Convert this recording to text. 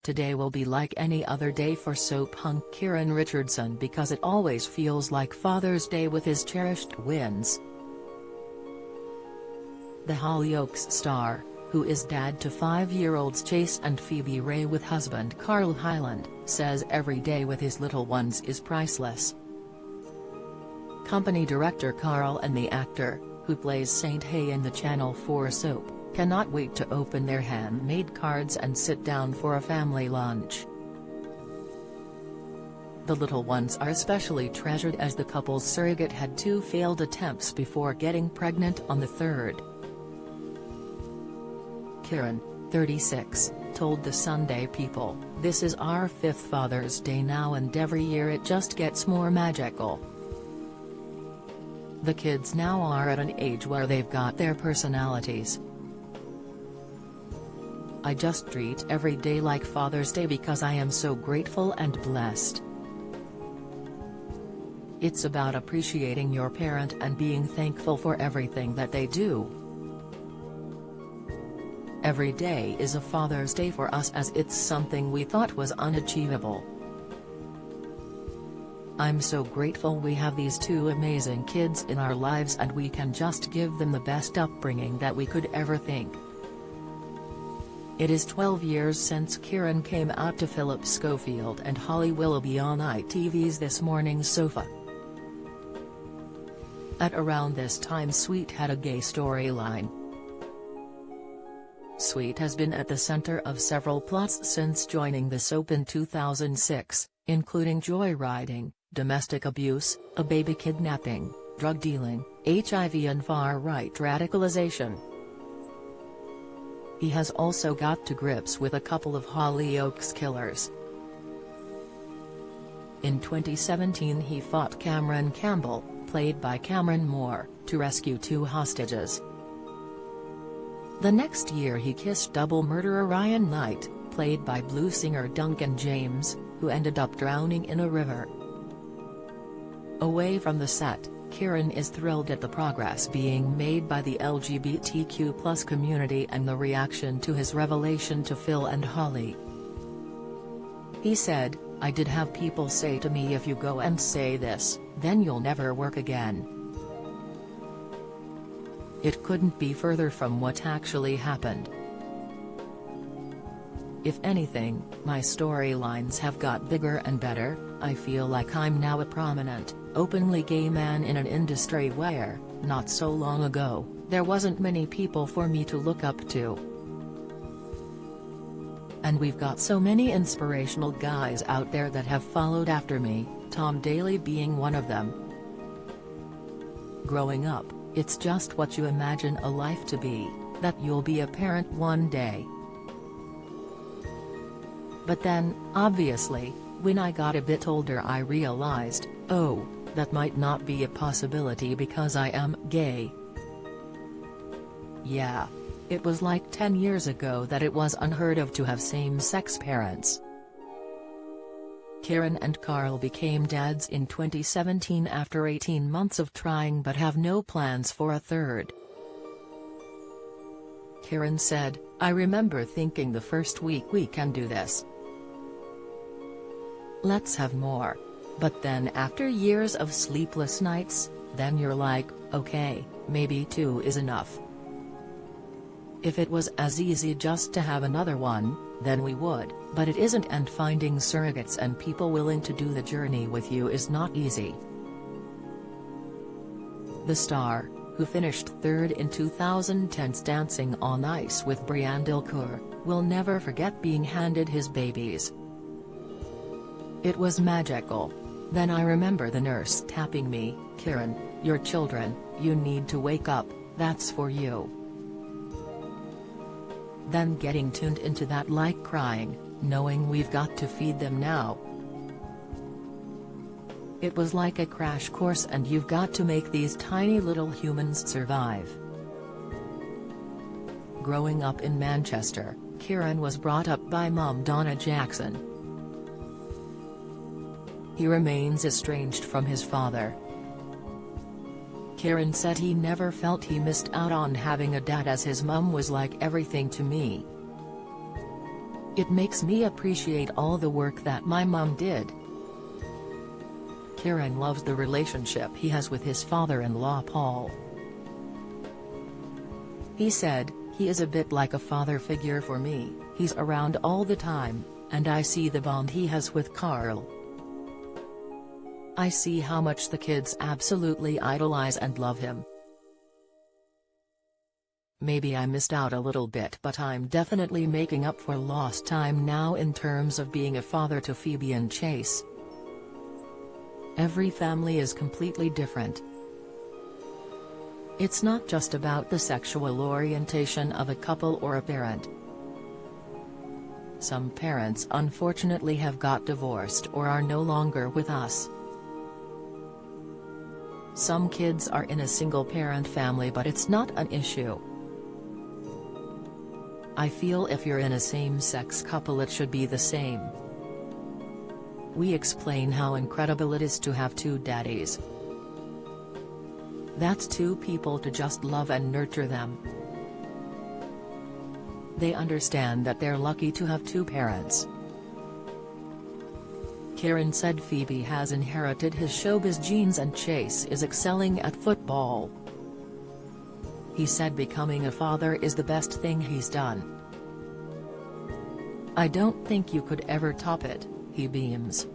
"Today will be like any other day for soap hunk Kieron Richardson because it always feels like Father's Day with his cherished wins." The Hollyoaks star, who is dad to 5-year-olds Chase and Phoebe Ray with husband Carl Hyland, says every day with his little ones is priceless. Company director Carl and the actor, who plays Saint Hay in the Channel 4 soap, cannot wait to open their handmade cards and sit down for a family lunch. The little ones are especially treasured as the couple's surrogate had 2 failed attempts before getting pregnant on the third. Kieron, 36, told the Sunday People, "This is our 5th Father's Day now and every year it just gets more magical. The kids now are at an age where they've got their personalities. I just treat every day like Father's Day because I am so grateful and blessed. It's about appreciating your parent and being thankful for everything that they do. Every day is a Father's Day for us as it's something we thought was unachievable. I'm so grateful we have these 2 amazing kids in our lives and we can just give them the best upbringing that we could ever think." It is 12 years since Kieron came out to Philip Schofield and Holly Willoughby on ITV's This Morning's Sofa. At around this time Sweet had a gay storyline. Sweet has been at the center of several plots since joining the soap in 2006, including joyriding, domestic abuse, a baby kidnapping, drug dealing, HIV and far-right radicalization. He has also got to grips with a couple of Hollyoaks killers. In 2017 he fought Cameron Campbell, played by Cameron Moore, to rescue 2 hostages. The next year he kissed double murderer Ryan Knight, played by blues singer Duncan James, who ended up drowning in a river. Away from the set, Kieron is thrilled at the progress being made by the LGBTQ+ community and the reaction to his revelation to Phil and Holly. He said, "I did have people say to me, if you go and say this, then you'll never work again. It couldn't be further from what actually happened. If anything, my storylines have got bigger and better. I feel like I'm now a prominent, openly gay man in an industry where, not so long ago, there wasn't many people for me to look up to. And we've got so many inspirational guys out there that have followed after me, Tom Daley being one of them. Growing up, it's just what you imagine a life to be, that you'll be a parent one day. But then, obviously, when I got a bit older I realized, oh, that might not be a possibility because I am gay. Yeah. It was like 10 years ago that it was unheard of to have same-sex parents." Kieron and Carl became dads in 2017 after 18 months of trying but have no plans for a third. Kieron said, "I remember thinking the first week we can do this. Let's have more. But then after years of sleepless nights, then you're like, okay, maybe 2 is enough. If it was as easy just to have another one, then we would, but it isn't, and finding surrogates and people willing to do the journey with you is not easy." The star, who finished 3rd in 2010's Dancing on Ice with Brianne Dilcour, will never forget being handed his babies. "It was magical. Then I remember the nurse tapping me, 'Kieron, your children, you need to wake up, that's for you.' Then getting tuned into that like crying, knowing we've got to feed them now. It was like a crash course and you've got to make these tiny little humans survive." Growing up in Manchester, Kieron was brought up by mum Donna Jackson. He remains estranged from his father. Kieron said he never felt he missed out on having a dad as his mum was like everything to me. It makes me appreciate all the work that my mom did. Kieron loves the relationship he has with his father-in-law Paul. He said, "He is a bit like a father figure for me, he's around all the time, and I see the bond he has with Carl. I see how much the kids absolutely idolize and love him. Maybe I missed out a little bit, but I'm definitely making up for lost time now in terms of being a father to Phoebe and Chase. Every family is completely different. It's not just about the sexual orientation of a couple or a parent. Some parents unfortunately have got divorced or are no longer with us. Some kids are in a single-parent family, but it's not an issue. I feel if you're in a same-sex couple it should be the same. We explain how incredible it is to have two daddies. That's two people to just love and nurture them. They understand that they're lucky to have two parents." Kieron said Phoebe has inherited his showbiz genes and Chase is excelling at football. He said becoming a father is the best thing he's done. "I don't think you could ever top it," he beams.